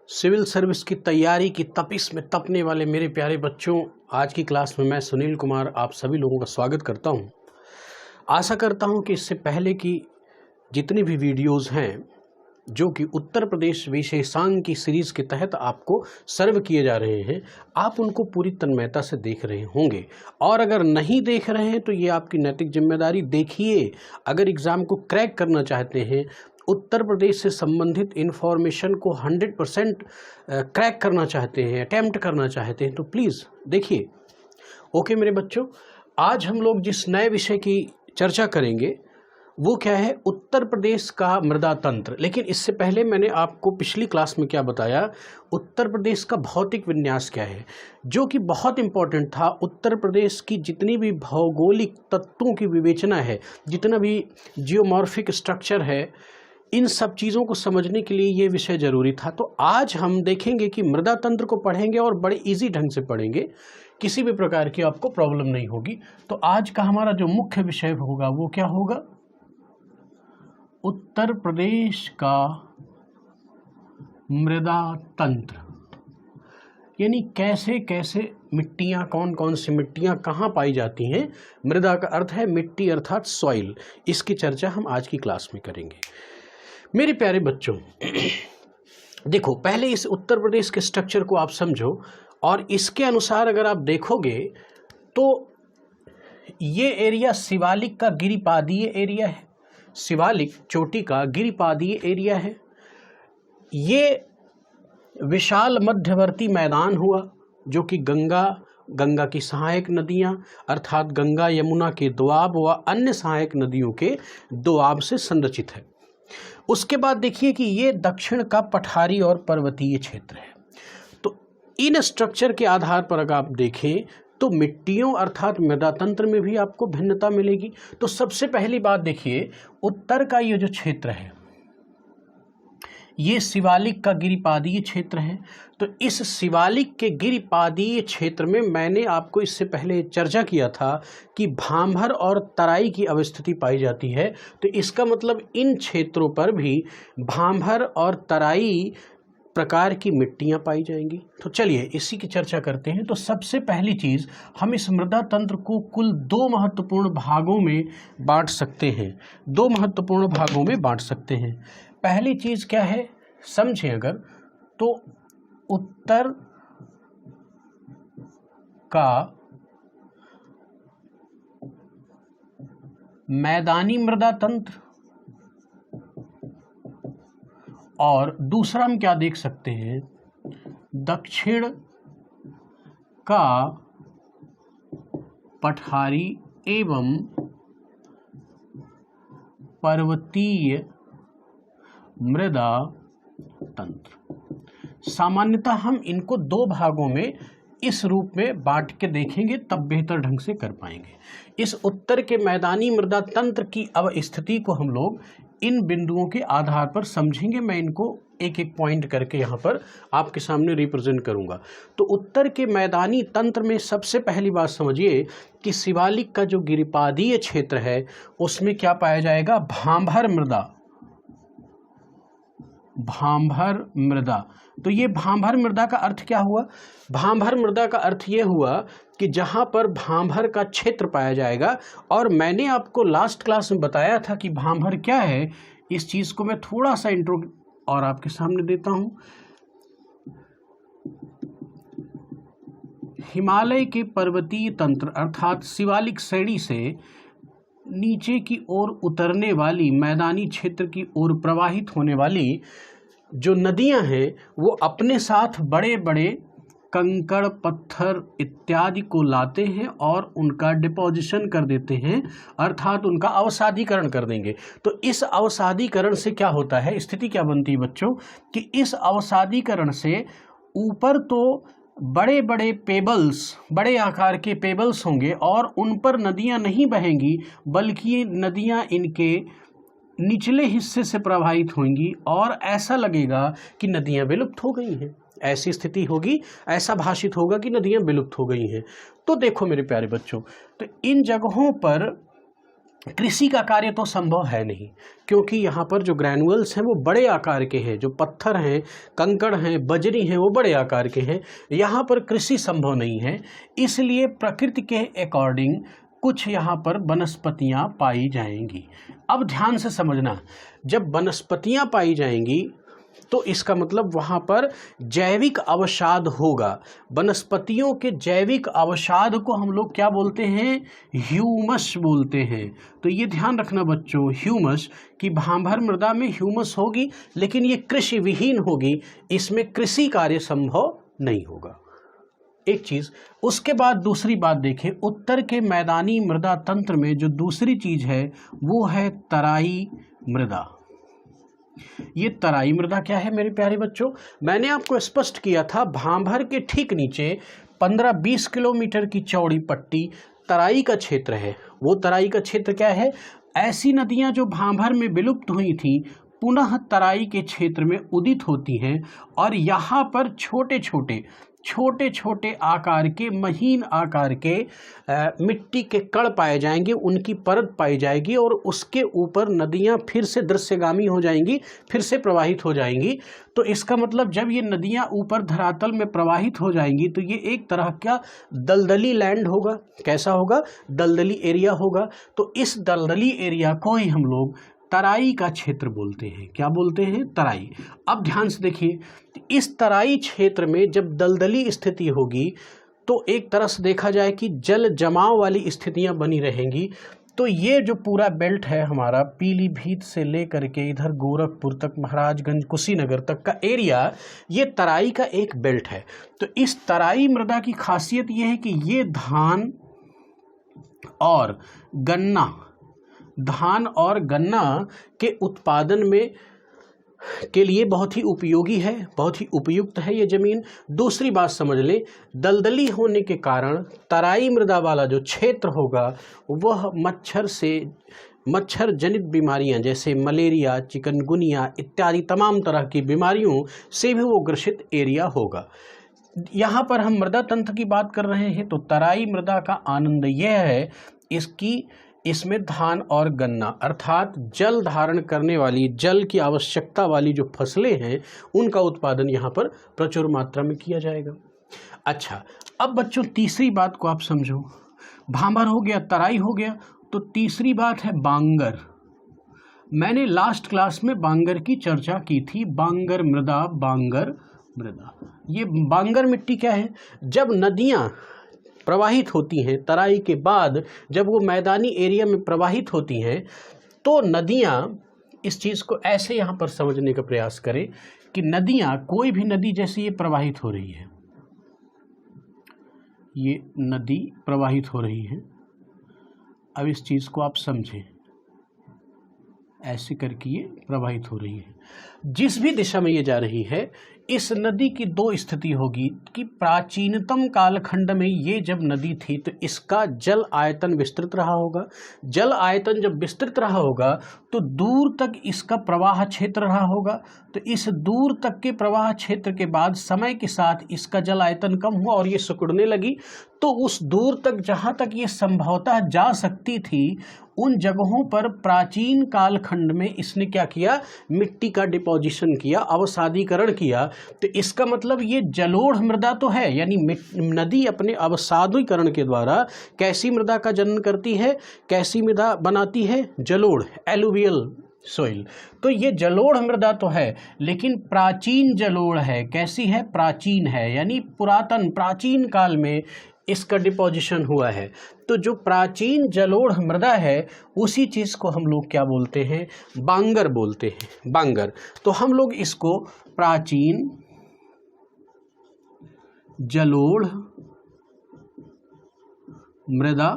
Civil service की तैयारी की तपिश में तपने वाले मेरे प्यारे बच्चों, आज की क्लास में मैं सुनील कुमार आप सभी लोगों का स्वागत करता हूं। आशा करता हूं कि इससे पहले की जितनी भी वीडियोस हैं जो कि उत्तर प्रदेश विशेषांक की सीरीज़ के तहत आपको सर्व किए जा रहे हैं, आप उनको पूरी तन्मयता से देख रहे होंगे। और अगर नहीं देख रहे हैं तो ये आपकी नैतिक जिम्मेदारी, देखिए। अगर एग्ज़ाम को क्रैक करना चाहते हैं, उत्तर प्रदेश से संबंधित इन्फॉर्मेशन को 100% क्रैक करना चाहते हैं, अटैम्प्ट करना चाहते हैं, तो प्लीज़ देखिए। ओके मेरे बच्चों, आज हम लोग जिस नए विषय की चर्चा करेंगे वो क्या है, उत्तर प्रदेश का मृदा तंत्र। लेकिन इससे पहले मैंने आपको पिछली क्लास में क्या बताया, उत्तर प्रदेश का भौतिक विन्यास क्या है, जो कि बहुत इम्पोर्टेंट था। उत्तर प्रदेश की जितनी भी भौगोलिक तत्वों की विवेचना है, जितना भी जियोमॉर्फिक स्ट्रक्चर है, इन सब चीज़ों को समझने के लिए ये विषय ज़रूरी था। तो आज हम देखेंगे कि मृदा तंत्र को पढ़ेंगे और बड़े इजी ढंग से पढ़ेंगे, किसी भी प्रकार की आपको प्रॉब्लम नहीं होगी। तो आज का हमारा जो मुख्य विषय होगा वो क्या होगा, उत्तर प्रदेश का मृदा तंत्र। यानी कैसे कैसे मिट्टियाँ, कौन कौन सी मिट्टियाँ कहाँ पाई जाती हैं। मृदा का अर्थ है मिट्टी अर्थात सॉइल। इसकी चर्चा हम आज की क्लास में करेंगे। मेरे प्यारे बच्चों, देखो, पहले इस उत्तर प्रदेश के स्ट्रक्चर को आप समझो और इसके अनुसार अगर आप देखोगे तो ये एरिया शिवालिक का गिरिपादीय एरिया है। शिवालिक चोटी का गिरिपादीय एरिया है। ये विशाल मध्यवर्ती मैदान हुआ जो कि गंगा की सहायक नदियां अर्थात गंगा यमुना के दोआब व अन्य सहायक नदियों के दोआब से संरचित है। उसके बाद देखिए कि ये दक्षिण का पठारी और पर्वतीय क्षेत्र है। तो इन स्ट्रक्चर के आधार पर अगर आप देखें तो मिट्टियों अर्थात मृदा तंत्र में भी आपको भिन्नता मिलेगी। तो सबसे पहली बात देखिए, उत्तर का ये जो क्षेत्र है ये शिवालिक का गिरिपादीय क्षेत्र है। तो इस शिवालिक के गिरिपादीय क्षेत्र में मैंने आपको इससे पहले चर्चा किया था कि भांभर और तराई की अवस्थिति पाई जाती है। तो इसका मतलब इन क्षेत्रों पर भी भांभर और तराई प्रकार की मिट्टियां पाई जाएंगी। तो चलिए इसी की चर्चा करते हैं। तो सबसे पहली चीज़, हम इस मृदा तंत्र को कुल दो महत्वपूर्ण भागों में बांट सकते हैं। दो महत्वपूर्ण भागों में बांट सकते हैं। पहली चीज़ क्या है समझें अगर, तो उत्तर का मैदानी मृदा तंत्र और दूसरा हम क्या देख सकते हैं, दक्षिण का पठारी एवं पर्वतीय मृदा तंत्र। सामान्यतः हम इनको दो भागों में इस रूप में बांट के देखेंगे, तब बेहतर ढंग से कर पाएंगे। इस उत्तर के मैदानी मृदा तंत्र की अवस्थिति को हम लोग इन बिंदुओं के आधार पर समझेंगे। मैं इनको एक एक पॉइंट करके यहाँ पर आपके सामने रिप्रेजेंट करूँगा। तो उत्तर के मैदानी तंत्र में सबसे पहली बात समझिए कि शिवालिक का जो गिरिपादीय क्षेत्र है उसमें क्या पाया जाएगा, भांभर मृदा। भांभर मृदा। तो ये भांभर मृदा का अर्थ क्या हुआ, भांभर मृदा का अर्थ ये हुआ कि जहाँ पर भांभर का क्षेत्र पाया जाएगा। और मैंने आपको लास्ट क्लास में बताया था कि भांभर क्या है। इस चीज़ को मैं थोड़ा सा इंट्रो और आपके सामने देता हूँ। हिमालय के पर्वतीय तंत्र अर्थात शिवालिक श्रेणी से नीचे की ओर उतरने वाली, मैदानी क्षेत्र की ओर प्रवाहित होने वाली जो नदियां हैं वो अपने साथ बड़े बड़े कंकड़, पत्थर इत्यादि को लाते हैं और उनका डिपोजिशन कर देते हैं, अर्थात उनका अवसादीकरण कर देंगे। तो इस अवसादीकरण से क्या होता है, स्थिति क्या बनती है बच्चों, कि इस अवसादीकरण से ऊपर तो बड़े बड़े पेबल्स, बड़े आकार के पेबल्स होंगे और उन पर नदियां नहीं बहेंगी, बल्कि नदियां इनके निचले हिस्से से प्रवाहित होंगी और ऐसा लगेगा कि नदियां विलुप्त हो गई हैं। ऐसी स्थिति होगी, ऐसा भाषित होगा कि नदियां विलुप्त हो गई हैं। तो देखो मेरे प्यारे बच्चों, तो इन जगहों पर कृषि का कार्य तो संभव है नहीं, क्योंकि यहाँ पर जो ग्रैनुअल्स हैं वो बड़े आकार के हैं, जो पत्थर हैं, कंकड़ हैं, बजरी हैं, वो बड़े आकार के हैं। यहाँ पर कृषि संभव नहीं है, इसलिए प्रकृति के अकॉर्डिंग कुछ यहाँ पर वनस्पतियाँ पाई जाएंगी। अब ध्यान से समझना, जब वनस्पतियाँ पाई जाएंगी तो इसका मतलब वहाँ पर जैविक अवसाद होगा। वनस्पतियों के जैविक अवसाद को हम लोग क्या बोलते हैं? ह्यूमस बोलते हैं। तो ये ध्यान रखना बच्चों, ह्यूमस की भांभर मृदा में ह्यूमस होगी, लेकिन ये कृषि विहीन होगी, इसमें कृषि कार्य संभव नहीं होगा। एक चीज़। उसके बाद दूसरी बात देखें, उत्तर के मैदानी मृदा तंत्र में जो दूसरी चीज़ है वो है तराई मृदा। ये तराई मृदा क्या है मेरे प्यारे बच्चों? मैंने आपको स्पष्ट किया था, भांभर के ठीक नीचे 15-20 किलोमीटर की चौड़ी पट्टी तराई का क्षेत्र है। वो तराई का क्षेत्र क्या है? ऐसी नदियां जो भांभर में विलुप्त हुई थी पुनः तराई के क्षेत्र में उदित होती हैं, और यहाँ पर छोटे छोटे आकार के, महीन आकार के मिट्टी के कण पाए जाएंगे, उनकी परत पाई जाएगी, और उसके ऊपर नदियां फिर से दृश्यगामी हो जाएंगी, फिर से प्रवाहित हो जाएंगी। तो इसका मतलब जब ये नदियां ऊपर धरातल में प्रवाहित हो जाएंगी तो ये एक तरह का दलदली लैंड होगा। कैसा होगा? दलदली एरिया होगा। तो इस दलदली एरिया को ही हम लोग तराई का क्षेत्र बोलते हैं। क्या बोलते हैं? तराई। अब ध्यान से देखिए, इस तराई क्षेत्र में जब दलदली स्थिति होगी तो एक तरह से देखा जाए कि जल जमाव वाली स्थितियां बनी रहेंगी। तो ये जो पूरा बेल्ट है हमारा, पीलीभीत से लेकर के इधर गोरखपुर तक, महाराजगंज, कुशीनगर तक का एरिया, ये तराई का एक बेल्ट है। तो इस तराई मृदा की खासियत ये है कि ये धान और गन्ना के उत्पादन में के लिए बहुत ही उपयोगी है, बहुत ही उपयुक्त है ये ज़मीन। दूसरी बात समझ लें, दलदली होने के कारण तराई मृदा वाला जो क्षेत्र होगा वह मच्छर जनित बीमारियां जैसे मलेरिया, चिकनगुनिया इत्यादि तमाम तरह की बीमारियों से भी वो ग्रसित एरिया होगा। यहाँ पर हम मृदा तंत्र की बात कर रहे हैं, तो तराई मृदा का आनंद यह है इसमें धान और गन्ना अर्थात जल धारण करने वाली, जल की आवश्यकता वाली जो फसलें हैं उनका उत्पादन यहाँ पर प्रचुर मात्रा में किया जाएगा। अच्छा, अब बच्चों तीसरी बात को आप समझो। भांभर हो गया, तराई हो गया, तो तीसरी बात है बांगर। मैंने लास्ट क्लास में बांगर की चर्चा की थी। बांगर मृदा। ये बांगर मिट्टी क्या है? जब नदियाँ प्रवाहित होती हैं तराई के बाद, जब वो मैदानी एरिया में प्रवाहित होती हैं, तो नदियाँ, इस चीज़ को ऐसे यहाँ पर समझने का प्रयास करें कि नदियाँ, कोई भी नदी जैसे ये प्रवाहित हो रही है, ये नदी प्रवाहित हो रही है। अब इस चीज़ को आप समझें, ऐसे करके ये प्रवाहित हो रही है। जिस भी दिशा में ये जा रही है, इस नदी की दो स्थिति होगी कि प्राचीनतम कालखंड में ये जब नदी थी तो इसका जल आयतन विस्तृत रहा होगा। जल आयतन जब विस्तृत रहा होगा तो दूर तक इसका प्रवाह क्षेत्र रहा होगा। तो इस दूर तक के प्रवाह क्षेत्र के बाद समय के साथ इसका जल आयतन कम हुआ और ये सिकुड़ने लगी। तो उस दूर तक जहाँ तक ये संभवतः जा सकती थी, उन जगहों पर प्राचीन कालखंड में इसने क्या किया? मिट्टी का डिपोजिशन किया, अवसादीकरण किया। तो इसका मतलब ये जलोढ़ मृदा तो है, यानी नदी अपने अवसादीकरण के द्वारा कैसी मृदा का जन्म करती है, कैसी मृदा बनाती है? जलोढ़, एलुवियल सोइल। तो ये जलोढ़ मृदा तो है, लेकिन प्राचीन जलोढ़ है। कैसी है? प्राचीन है, यानी पुरातन, प्राचीन काल में इसका डिपोजिशन हुआ है। तो जो प्राचीन जलोढ़ मृदा है उसी चीज़ को हम लोग क्या बोलते हैं? बांगर बोलते हैं। बांगर। तो हम लोग इसको प्राचीन जलोढ़ मृदा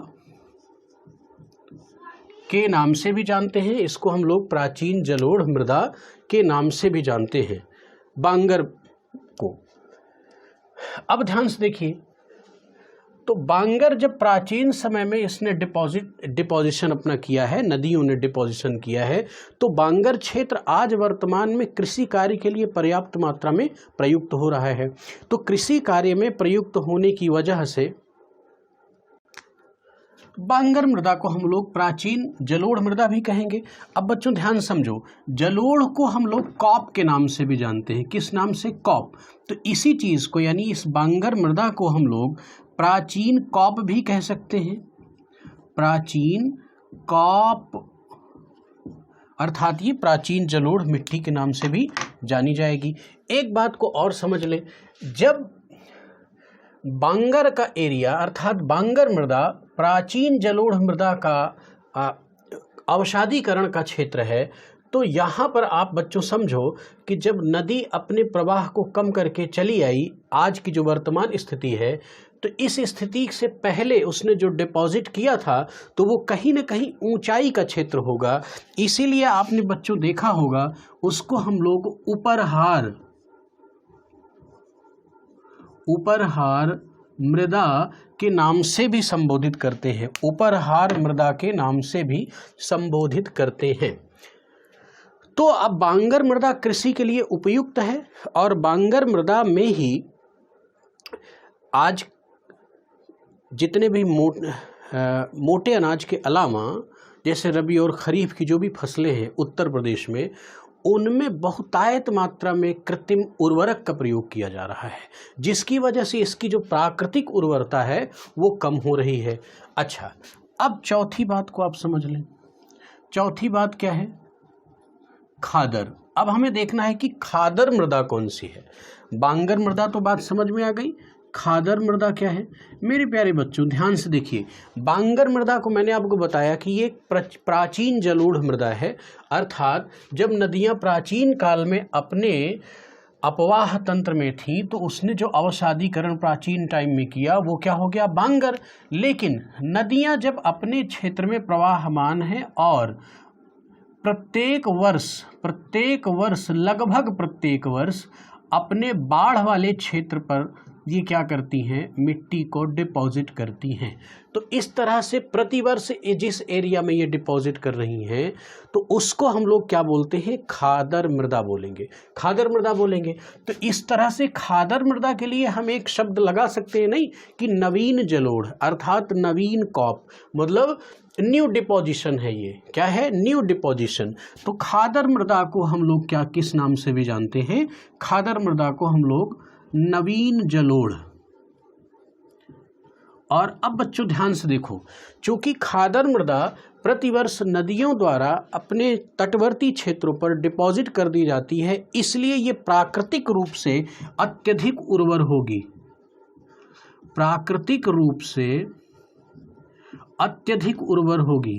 के नाम से भी जानते हैं। इसको हम लोग प्राचीन जलोढ़ मृदा के नाम से भी जानते हैं, बांगर को। अब ध्यान से देखिए, तो बांगर जब प्राचीन समय में इसने डिपोजिशन अपना किया है, नदियों ने डिपोजिशन किया है, तो बांगर क्षेत्र आज वर्तमान में कृषि कार्य के लिए पर्याप्त मात्रा में प्रयुक्त हो रहा है। तो कृषि कार्य में प्रयुक्त होने की वजह से बांगर मृदा को हम लोग प्राचीन जलोढ़ मृदा भी कहेंगे। अब बच्चों ध्यान समझो, जलोढ़ को हम लोग कॉप के नाम से भी जानते हैं। किस नाम से? कॉप। तो इसी चीज को यानी इस बांगर मृदा को हम लोग प्राचीन कॉप भी कह सकते हैं। प्राचीन कॉप अर्थात ये प्राचीन जलोढ़ मिट्टी के नाम से भी जानी जाएगी। एक बात को और समझ लें, जब बांगर का एरिया अर्थात बांगर मृदा प्राचीन जलोढ़ मृदा का अवसादीकरण का क्षेत्र है, तो यहाँ पर आप बच्चों समझो कि जब नदी अपने प्रवाह को कम करके चली आई, आज की जो वर्तमान स्थिति है, तो इस स्थिति से पहले उसने जो डिपॉजिट किया था तो वो कहीं न कहीं ऊंचाई का क्षेत्र होगा। इसीलिए आपने बच्चों देखा होगा उसको हम लोग उपरहार मृदा के नाम से भी संबोधित करते हैं। उपरहार मृदा के नाम से भी संबोधित करते हैं। तो अब बांगर मृदा कृषि के लिए उपयुक्त है और बांगर मृदा में ही आज जितने भी मोटे अनाज के अलावा जैसे रबी और खरीफ की जो भी फसलें हैं उत्तर प्रदेश में, उनमें बहुतायत मात्रा में कृत्रिम उर्वरक का प्रयोग किया जा रहा है, जिसकी वजह से इसकी जो प्राकृतिक उर्वरता है वो कम हो रही है। अच्छा, अब चौथी बात को आप समझ लें। चौथी बात क्या है? खादर। अब हमें देखना है कि खादर मृदा कौन सी है। बांगर मृदा तो बात समझ में आ गई, खादर मृदा क्या है? मेरे प्यारे बच्चों ध्यान से देखिए, बांगर मृदा को मैंने आपको बताया कि ये प्राचीन जलोढ़ मृदा है, अर्थात जब नदियां प्राचीन काल में अपने अपवाह तंत्र में थी तो उसने जो अवसादीकरण प्राचीन टाइम में किया वो क्या हो गया? बांगर। लेकिन नदियां जब अपने क्षेत्र में प्रवाहमान हैं और प्रत्येक वर्ष लगभग प्रत्येक वर्ष अपने बाढ़ वाले क्षेत्र पर ये क्या करती हैं? मिट्टी को डिपॉजिट करती हैं। तो इस तरह से प्रतिवर्ष जिस एरिया में ये डिपॉजिट कर रही हैं तो उसको हम लोग क्या बोलते हैं? खादर मृदा बोलेंगे। खादर मृदा बोलेंगे। तो इस तरह से खादर मृदा के लिए हम एक शब्द लगा सकते हैं नहीं कि नवीन जलोढ़ अर्थात नवीन कॉप, मतलब न्यू डिपोजिशन है। ये क्या है? New deposition. तो खादर मृदा को हम लोग क्या किस नाम से भी जानते हैं? खादर मृदा को हम लोग नवीन जलोढ़। और अब बच्चों ध्यान से देखो, चूंकि खादर मृदा प्रतिवर्ष नदियों द्वारा अपने तटवर्ती क्षेत्रों पर डिपॉजिट कर दी जाती है, इसलिए ये प्राकृतिक रूप से अत्यधिक उर्वर होगी। प्राकृतिक रूप से अत्यधिक उर्वर होगी।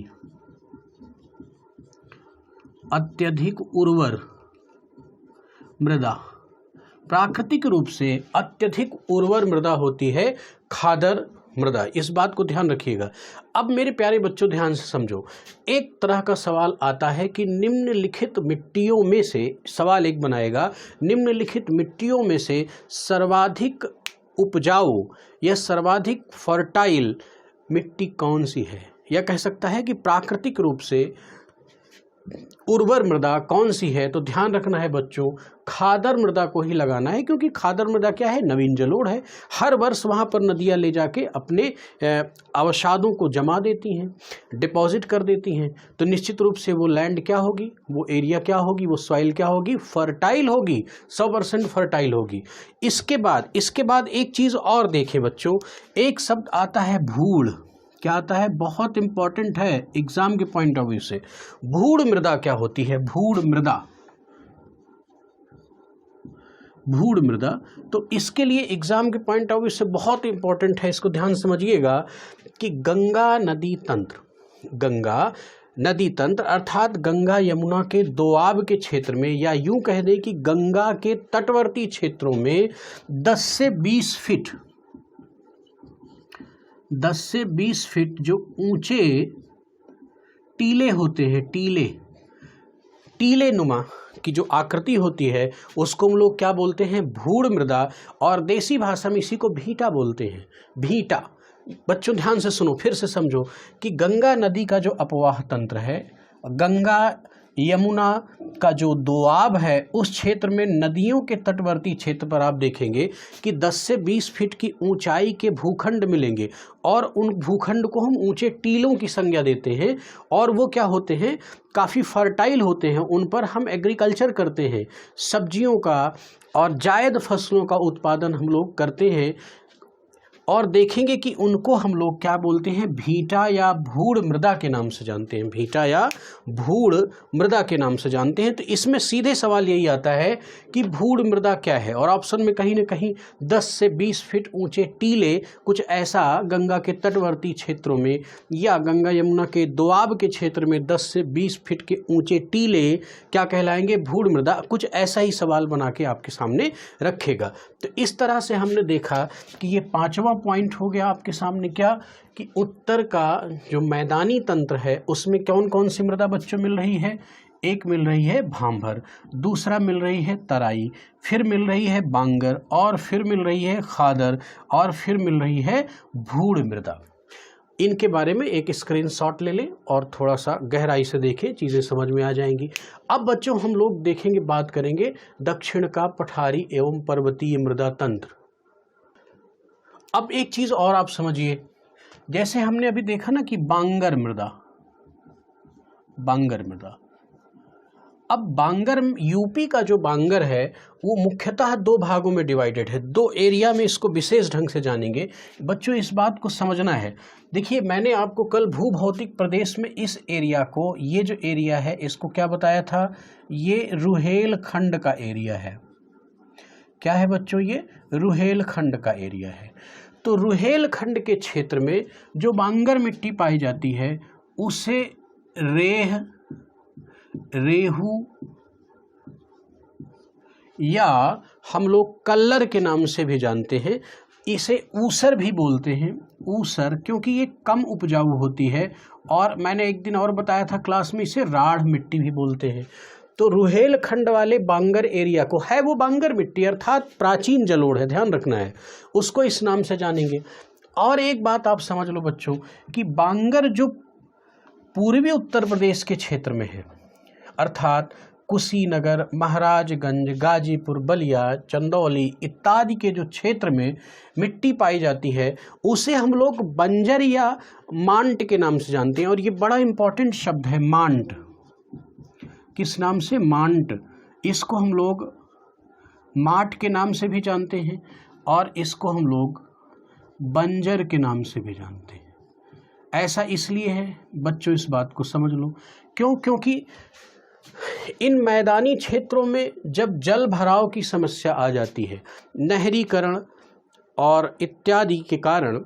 अत्यधिक उर्वर मृदा, प्राकृतिक रूप से अत्यधिक उर्वर मृदा होती है खादर मृदा। इस बात को ध्यान रखिएगा। अब मेरे प्यारे बच्चों ध्यान से समझो, एक तरह का सवाल आता है कि निम्नलिखित मिट्टियों में से, सवाल एक बनाएगा, निम्नलिखित मिट्टियों में से सर्वाधिक उपजाऊ या सर्वाधिक फर्टाइल मिट्टी कौन सी है? या कह सकता है कि प्राकृतिक रूप से उर्वर मृदा कौन सी है? तो ध्यान रखना है बच्चों, खादर मृदा को ही लगाना है, क्योंकि खादर मृदा क्या है? नवीन जलोढ़ है। हर वर्ष वहाँ पर नदियाँ ले जाके अपने अवसादों को जमा देती हैं, डिपॉजिट कर देती हैं। तो निश्चित रूप से वो लैंड क्या होगी, वो एरिया क्या होगी, वो सॉइल क्या होगी? फर्टाइल होगी, 100% फर्टाइल होगी। इसके बाद एक चीज़ और देखें बच्चों, एक शब्द आता है भूड़। क्या आता है? बहुत इंपॉर्टेंट है एग्जाम के पॉइंट ऑफ व्यू से। भूड़ मृदा क्या होती है? भूड़ मृदा, भूड़ मृदा। तो इसके लिए एग्जाम के पॉइंट ऑफ व्यू से बहुत इंपॉर्टेंट है, इसको ध्यान समझिएगा कि गंगा नदी तंत्र अर्थात गंगा यमुना के दोआब के क्षेत्र में, या यूं कह दें कि गंगा के तटवर्ती क्षेत्रों में 10 से 20 फीट जो ऊंचे टीले होते हैं, टीले नुमा की जो आकृति होती है उसको हम लोग क्या बोलते हैं? भूड़ मृदा। और देसी भाषा में इसी को भीटा बोलते हैं, भीटा। बच्चों ध्यान से सुनो, फिर से समझो कि गंगा नदी का जो अपवाह तंत्र है, गंगा यमुना का जो दोआब है उस क्षेत्र में नदियों के तटवर्ती क्षेत्र पर आप देखेंगे कि 10 से 20 फीट की ऊंचाई के भूखंड मिलेंगे और उन भूखंड को हम ऊंचे टीलों की संज्ञा देते हैं और वो क्या होते हैं, काफ़ी फर्टाइल होते हैं। उन पर हम एग्रीकल्चर करते हैं, सब्जियों का और जायद फसलों का उत्पादन हम लोग करते हैं। और देखेंगे कि उनको हम लोग क्या बोलते हैं, भीटा या भूड़ मृदा के नाम से जानते हैं, भीटा या भूड़ मृदा के नाम से जानते हैं। तो इसमें सीधे सवाल यही आता है कि भूड़ मृदा क्या है, और ऑप्शन में कहीं ना कहीं 10 से 20 फीट ऊंचे टीले, कुछ ऐसा गंगा के तटवर्ती क्षेत्रों में या गंगा यमुना के दोआब के क्षेत्र में 10 से 20 फीट के ऊंचे टीले क्या कहलाएंगे, भूड़ मृदा। कुछ ऐसा ही सवाल बना के आपके सामने रखेगा। तो इस तरह से हमने देखा कि ये 5वां पॉइंट हो गया आपके सामने क्या, कि उत्तर का जो मैदानी तंत्र है उसमें कौन कौन सी मृदा बच्चों मिल रही है। एक मिल रही है भांभर, दूसरा मिल रही है तराई, फिर मिल रही है बांगर, और फिर मिल रही है खादर, और फिर मिल रही है भूड़ मृदा। इनके बारे में एक स्क्रीनशॉट ले लें और थोड़ा सा गहराई से देखें, चीज़ें समझ में आ जाएंगी। अब बच्चों हम लोग देखेंगे, बात करेंगे दक्षिण का पठारी एवं पर्वतीय मृदा तंत्र। अब एक चीज़ और आप समझिए, जैसे हमने अभी देखा ना कि बांगर मृदा, बांगर मृदा। अब बांगर, यूपी का जो बांगर है वो मुख्यतः 2 भागों में डिवाइडेड है, 2 एरिया में इसको विशेष ढंग से जानेंगे। बच्चों इस बात को समझना है। देखिए मैंने आपको कल भूभौतिक प्रदेश में इस एरिया को, ये जो एरिया है इसको क्या बताया था, ये रुहेलखंड का एरिया है। क्या है बच्चों, ये रुहेलखंड का एरिया है। तो रुहेलखंड के क्षेत्र में जो बांगर मिट्टी पाई जाती है उसे रेह, रेहू या हम लोग कल्लर के नाम से भी जानते हैं। इसे ऊसर भी बोलते हैं, ऊसर, क्योंकि ये कम उपजाऊ होती है। और मैंने एक दिन और बताया था क्लास में, इसे राढ़ मिट्टी भी बोलते हैं। तो रुहेलखंड वाले बांगर एरिया को, है वो बांगर मिट्टी अर्थात प्राचीन जलोढ़ है, ध्यान रखना है, उसको इस नाम से जानेंगे। और एक बात आप समझ लो बच्चों कि बांगर जो पूर्वी उत्तर प्रदेश के क्षेत्र में है, अर्थात कुशीनगर, महाराजगंज, गाजीपुर, बलिया, चंदौली इत्यादि के जो क्षेत्र में मिट्टी पाई जाती है उसे हम लोग बंजर या मांट के नाम से जानते हैं। और ये बड़ा इंपॉर्टेंट शब्द है, मांट। किस नाम से, मांट। इसको हम लोग माट के नाम से भी जानते हैं और इसको हम लोग बंजर के नाम से भी जानते हैं। ऐसा इसलिए है बच्चों, इस बात को समझ लो, क्यों, क्योंकि इन मैदानी क्षेत्रों में जब जल भराव की समस्या आ जाती है, नहरीकरण और इत्यादि के कारण,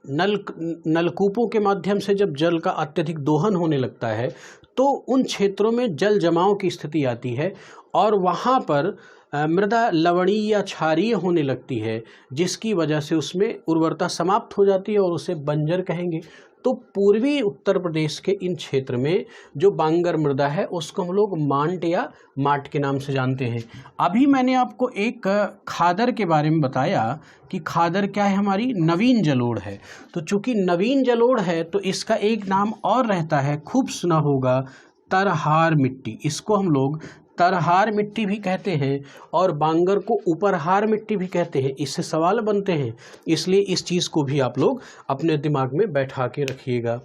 नलकूपों के माध्यम से जब जल का अत्यधिक दोहन होने लगता है तो उन क्षेत्रों में जल जमाव की स्थिति आती है और वहाँ पर मृदा लवणीय या क्षारीय होने लगती है, जिसकी वजह से उसमें उर्वरता समाप्त हो जाती है और उसे बंजर कहेंगे। तो पूर्वी उत्तर प्रदेश के इन क्षेत्र में जो बांगर मृदा है उसको हम लोग मांट या माट के नाम से जानते हैं। अभी मैंने आपको एक खादर के बारे में बताया कि खादर क्या है, हमारी नवीन जलोढ़ है। तो चूंकि नवीन जलोढ़ है तो इसका एक नाम और रहता है, खूब सुना होगा, तरहार मिट्टी। इसको हम लोग तरहार मिट्टी भी कहते हैं और बांगर को उपरहार मिट्टी भी कहते हैं। इससे सवाल बनते हैं, इसलिए इस चीज़ को भी आप लोग अपने दिमाग में बैठा के रखिएगा।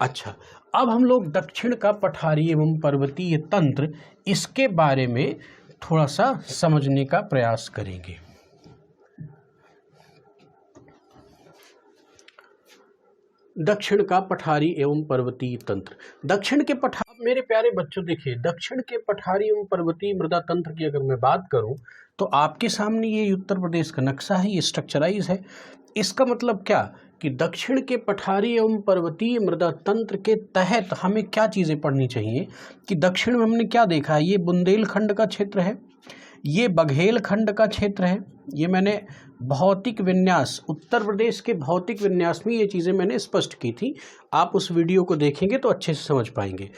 अच्छा, अब हम लोग दक्षिण का पठारी एवं पर्वतीय तंत्र, इसके बारे में थोड़ा सा समझने का प्रयास करेंगे। दक्षिण का पठारी एवं पर्वतीय तंत्र। दक्षिण के मेरे प्यारे बच्चों देखिए, दक्षिण के पठारी एवं पर्वतीय मृदा तंत्र की अगर मैं बात करूं तो आपके सामने ये उत्तर प्रदेश का नक्शा है, ये स्ट्रक्चराइज है। इसका मतलब क्या कि दक्षिण के पठारी एवं पर्वतीय मृदा तंत्र के तहत हमें क्या चीज़ें पढ़नी चाहिए कि दक्षिण में हमने क्या देखा है, ये बुंदेलखंड का क्षेत्र है, ये बघेलखंड का क्षेत्र है। ये मैंने भौतिक विन्यास, उत्तर प्रदेश के भौतिक विन्यास में ये चीज़ें मैंने स्पष्ट की थी। आप उस वीडियो को देखेंगे तो अच्छे से समझ पाएंगे।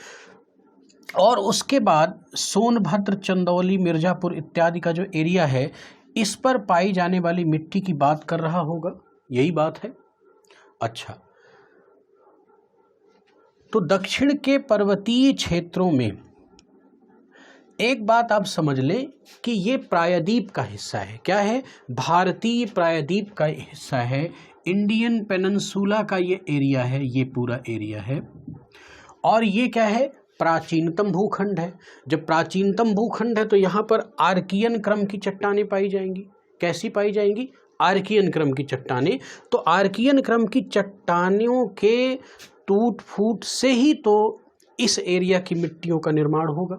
और उसके बाद सोनभद्र, चंदौली, मिर्ज़ापुर इत्यादि का जो एरिया है, इस पर पाई जाने वाली मिट्टी की बात कर रहा होगा, यही बात है। अच्छा, तो दक्षिण के पर्वतीय क्षेत्रों में एक बात आप समझ लें कि ये प्रायद्वीप का हिस्सा है। क्या है? भारतीय प्रायद्वीप का हिस्सा है। इंडियन पेनिनसुला का ये एरिया है, ये पूरा एरिया है। और ये क्या है? प्राचीनतम भूखंड है। जब प्राचीनतम भूखंड है तो यहाँ पर आर्कियन क्रम की चट्टानें पाई जाएंगी। कैसी पाई जाएंगी? आर्कियन क्रम की चट्टानें। तो आर्कियन क्रम की चट्टानों के टूट फूट से ही तो इस एरिया की मिट्टियों का निर्माण होगा।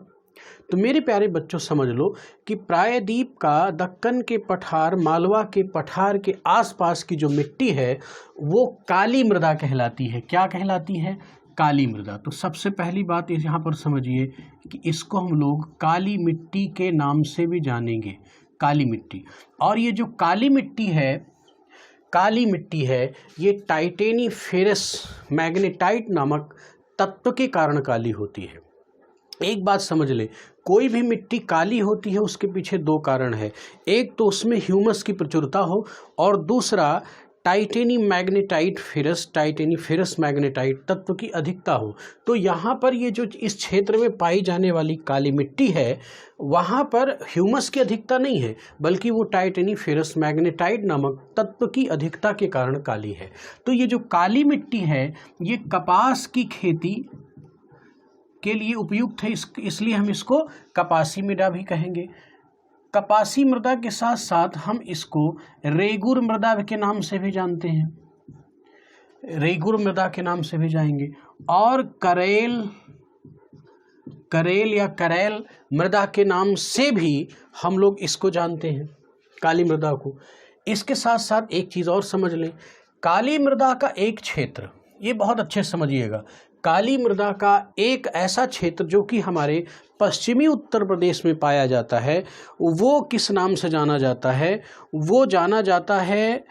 तो मेरे प्यारे बच्चों समझ लो कि प्रायद्वीप का दक्कन के पठार, मालवा के पठार के आसपास की जो मिट्टी है वो काली मृदा कहलाती है। क्या कहलाती है? काली मृदा। तो सबसे पहली बात यहाँ पर समझिए कि इसको हम लोग काली मिट्टी के नाम से भी जानेंगे, काली मिट्टी। और ये जो काली मिट्टी है ये टाइटेनीफेरस मैग्नेटाइट नामक तत्व के कारण काली होती है। एक बात समझ ले, कोई भी मिट्टी काली होती है उसके पीछे दो कारण है। एक तो उसमें ह्यूमस की प्रचुरता हो और दूसरा टाइटेनीफेरस मैग्नेटाइट तत्व की अधिकता हो। तो यहाँ पर ये जो इस क्षेत्र में पाई जाने वाली काली मिट्टी है वहाँ पर ह्यूमस की अधिकता नहीं है बल्कि वो टाइटेनीफेरस मैग्नेटाइट नामक तत्व की अधिकता के कारण काली है। तो ये जो काली मिट्टी है ये कपास की खेती के लिए उपयुक्त है, इसलिए हम इसको कपासी मृदा भी कहेंगे। कपासी मृदा के साथ साथ हम इसको रेगुर मृदा के नाम से भी जानते हैं, रेगुर मृदा के नाम से भी जाएंगे। और करेल या करैल मृदा के नाम से भी हम लोग इसको जानते हैं, काली मृदा को। इसके साथ साथ एक चीज़ और समझ लें, काली मृदा का एक क्षेत्र, ये बहुत अच्छे समझिएगा, काली मृदा का एक ऐसा क्षेत्र जो कि हमारे पश्चिमी उत्तर प्रदेश में पाया जाता है वो किस नाम से जाना जाता है? वो जाना जाता है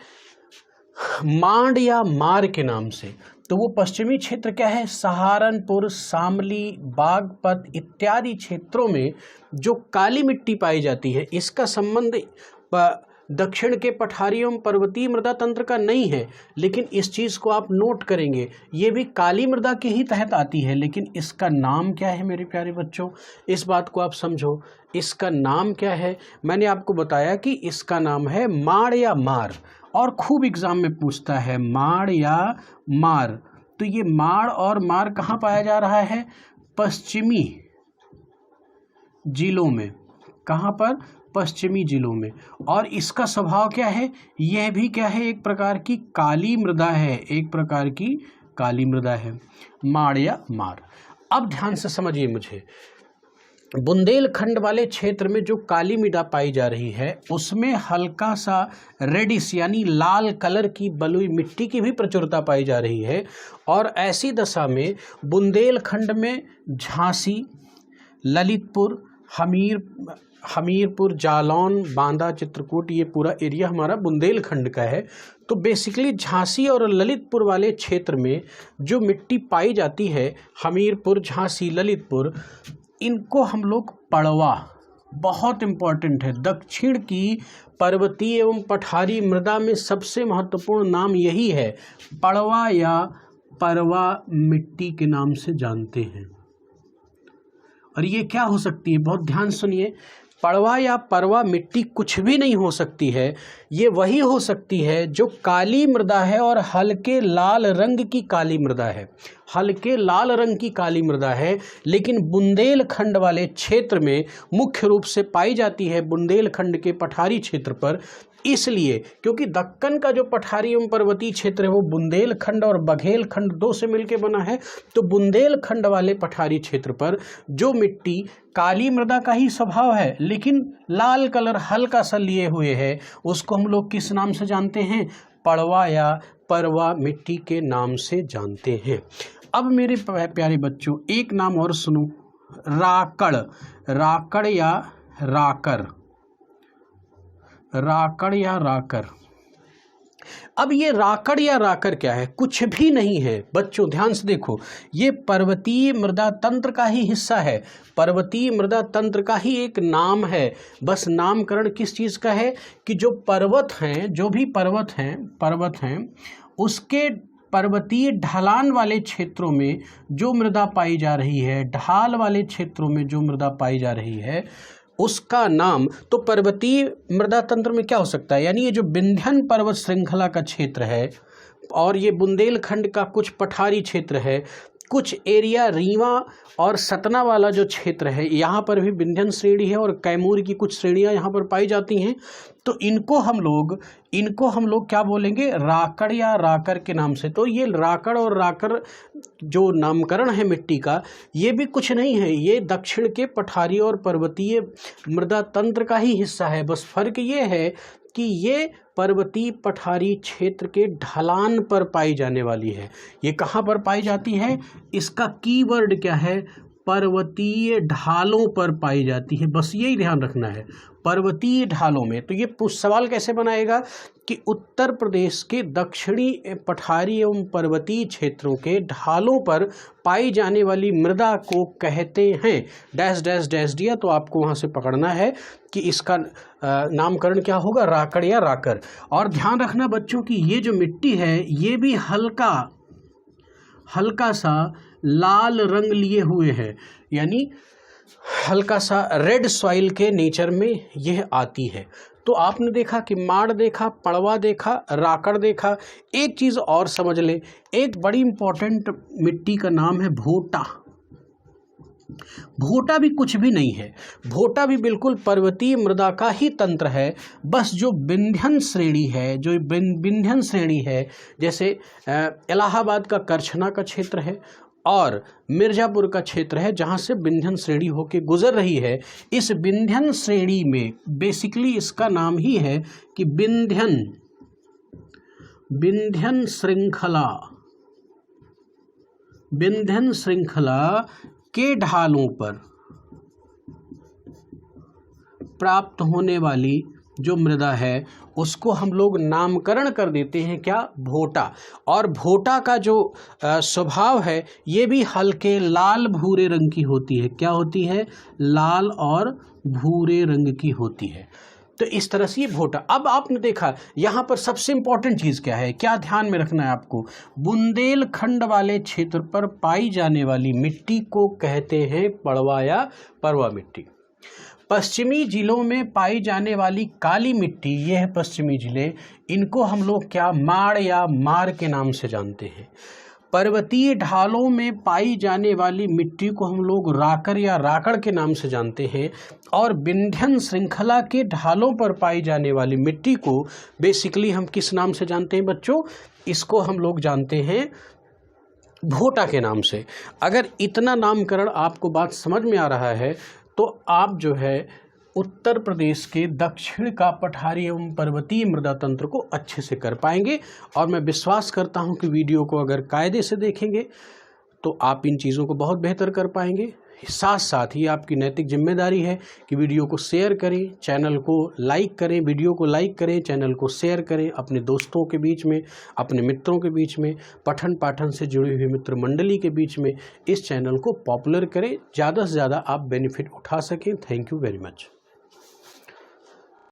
मांड या मार के नाम से। तो वो पश्चिमी क्षेत्र क्या है? सहारनपुर, शामली, बागपत इत्यादि क्षेत्रों में जो काली मिट्टी पाई जाती है इसका संबंध दक्षिण के पठारी एवं पर्वतीय मृदा तंत्र का नहीं है, लेकिन इस चीज़ को आप नोट करेंगे ये भी काली मृदा के ही तहत आती है। लेकिन इसका नाम क्या है मेरे प्यारे बच्चों? इस बात को आप समझो, इसका नाम क्या है? मैंने आपको बताया कि इसका नाम है माड़ या मार, और खूब एग्जाम में पूछता है माड़ या मार। तो ये माड़ और मार कहाँ पाया जा रहा है? पश्चिमी जिलों में। कहाँ पर? पश्चिमी जिलों में। और इसका स्वभाव क्या है? यह भी क्या है? एक प्रकार की काली मृदा है, एक प्रकार की काली मृदा है, माड़ या मार। अब ध्यान से समझिए मुझे, बुंदेलखंड वाले क्षेत्र में जो काली मृदा पाई जा रही है उसमें हल्का सा रेडिश यानी लाल कलर की बलुई मिट्टी की भी प्रचुरता पाई जा रही है। और ऐसी दशा में बुंदेलखंड में झांसी, ललितपुर, हमीरपुर, जालौन, बांदा, चित्रकूट, ये पूरा एरिया हमारा बुंदेलखंड का है। तो बेसिकली झांसी और ललितपुर वाले क्षेत्र में जो मिट्टी पाई जाती है, हमीरपुर, झांसी, ललितपुर, इनको हम लोग पड़वा, बहुत इम्पॉर्टेंट है, दक्षिण की पर्वतीय एवं पठारी मृदा में सबसे महत्वपूर्ण नाम यही है, पड़वा या परवा मिट्टी के नाम से जानते हैं। और ये क्या हो सकती है? बहुत ध्यान सुनिए, पड़वा या परवा मिट्टी कुछ भी नहीं हो सकती है, ये वही हो सकती है जो काली मृदा है और हल्के लाल रंग की काली मृदा है, हल्के लाल रंग की काली मृदा है। लेकिन बुंदेलखंड वाले क्षेत्र में मुख्य रूप से पाई जाती है, बुंदेलखंड के पठारी क्षेत्र पर, इसलिए क्योंकि दक्कन का जो पठारी एवं पर्वतीय क्षेत्र है वो बुंदेलखंड और बघेलखंड दो से मिलकर बना है। तो बुंदेलखंड वाले पठारी क्षेत्र पर जो मिट्टी काली मृदा का ही स्वभाव है लेकिन लाल कलर हल्का सा लिए हुए है, उसको हम लोग किस नाम से जानते हैं? पड़वा या परवा मिट्टी के नाम से जानते हैं। अब मेरे प्यारे बच्चों एक नाम और सुनो, राकड़, राकड़ या राकर, राकड़ या राकर। अब ये राकड़ या राकर क्या है? कुछ भी नहीं है बच्चों, ध्यान से देखो, ये पर्वतीय मृदा तंत्र का ही हिस्सा है, पर्वतीय मृदा तंत्र का ही एक नाम है। बस नामकरण किस चीज़ का है कि जो पर्वत हैं, जो भी पर्वत हैं उसके पर्वतीय ढलान वाले क्षेत्रों में जो मृदा पाई जा रही है, ढाल वाले क्षेत्रों में जो मृदा पाई जा रही है, उसका नाम, तो पर्वतीय मृदा तंत्र में क्या हो सकता है, यानी ये जो विंध्यन पर्वत श्रृंखला का क्षेत्र है और ये बुंदेलखंड का कुछ पठारी क्षेत्र है, कुछ एरिया रीवा और सतना वाला जो क्षेत्र है, यहाँ पर भी विंध्यन श्रेणी है और कैमूर की कुछ श्रेणियाँ यहाँ पर पाई जाती हैं। तो इनको हम लोग क्या बोलेंगे, राकड़ या राकर के नाम से। तो ये राकड़ और राकर जो नामकरण है मिट्टी का, ये भी कुछ नहीं है, ये दक्षिण के पठारी और पर्वतीय मृदा तंत्र का ही हिस्सा है। बस फर्क ये है कि ये पर्वतीय पठारी क्षेत्र के ढलान पर पाई जाने वाली है। ये कहाँ पर पाई जाती है, इसका कीवर्ड क्या है, पर्वतीय ढालों पर पाई जाती है। बस यही ध्यान रखना है, पर्वतीय ढालों में। तो ये सवाल कैसे बनाएगा कि उत्तर प्रदेश के दक्षिणी पठारी एवं पर्वतीय क्षेत्रों के ढालों पर पाई जाने वाली मृदा को कहते हैं डैश डैश डैश दिया, तो आपको वहाँ से पकड़ना है कि इसका नामकरण क्या होगा, राकड़ या राकर। और ध्यान रखना बच्चों की ये जो मिट्टी है ये भी हल्का सा लाल रंग लिए हुए है, यानी हल्का सा रेड सॉइल के नेचर में यह आती है। तो आपने देखा कि माड़ देखा, पड़वा देखा, राकड़ देखा। एक चीज़ और समझ ले, एक बड़ी इंपॉर्टेंट मिट्टी का नाम है भोटा। भोटा भी कुछ भी नहीं है, भोटा भी बिल्कुल पर्वतीय मृदा का ही तंत्र है। बस जो विंध्यन श्रेणी है, जैसे इलाहाबाद का करछना का क्षेत्र है और मिर्ज़ापुर का क्षेत्र है जहाँ से विंध्यन श्रेणी होके गुजर रही है, इस विंध्यन श्रेणी में बेसिकली इसका नाम ही है कि विंध्यन श्रृंखला के ढालों पर प्राप्त होने वाली जो मृदा है उसको हम लोग नामकरण कर देते हैं क्या, भोटा। और भोटा का जो स्वभाव है ये भी हल्के लाल भूरे रंग की होती है। क्या होती है, लाल और भूरे रंग की होती है। तो इस तरह से ये भोटा। अब आपने देखा यहाँ पर सबसे इंपॉर्टेंट चीज़ क्या है, क्या ध्यान में रखना है आपको, बुंदेलखंड वाले क्षेत्र पर पाई जाने वाली मिट्टी को कहते हैं पड़वा या परवा मिट्टी। पश्चिमी जिलों में पाई जाने वाली काली मिट्टी, ये है पश्चिमी जिले, इनको हम लोग क्या, माड़ या मार के नाम से जानते हैं। पर्वतीय ढालों में पाई जाने वाली मिट्टी को हम लोग राकर या राकड़ के नाम से जानते हैं। और विंध्यन श्रृंखला के ढालों पर पाई जाने वाली मिट्टी को बेसिकली हम किस नाम से जानते हैं बच्चों, इसको हम लोग जानते हैं भोटा के नाम से। अगर इतना नामकरण आपको बात समझ में आ रहा है तो आप जो है उत्तर प्रदेश के दक्षिण का पठारी एवं पर्वतीय मृदा तंत्र को अच्छे से कर पाएंगे। और मैं विश्वास करता हूं कि वीडियो को अगर कायदे से देखेंगे तो आप इन चीज़ों को बहुत बेहतर कर पाएंगे। साथ साथ ही आपकी नैतिक जिम्मेदारी है कि वीडियो को शेयर करें, चैनल को लाइक करें, वीडियो को लाइक करें, चैनल को शेयर करें अपने दोस्तों के बीच में, अपने मित्रों के बीच में, पठन पाठन से जुड़ी हुई मित्र मंडली के बीच में इस चैनल को पॉपुलर करें, ज़्यादा से ज़्यादा आप बेनिफिट उठा सकें। Thank you very much.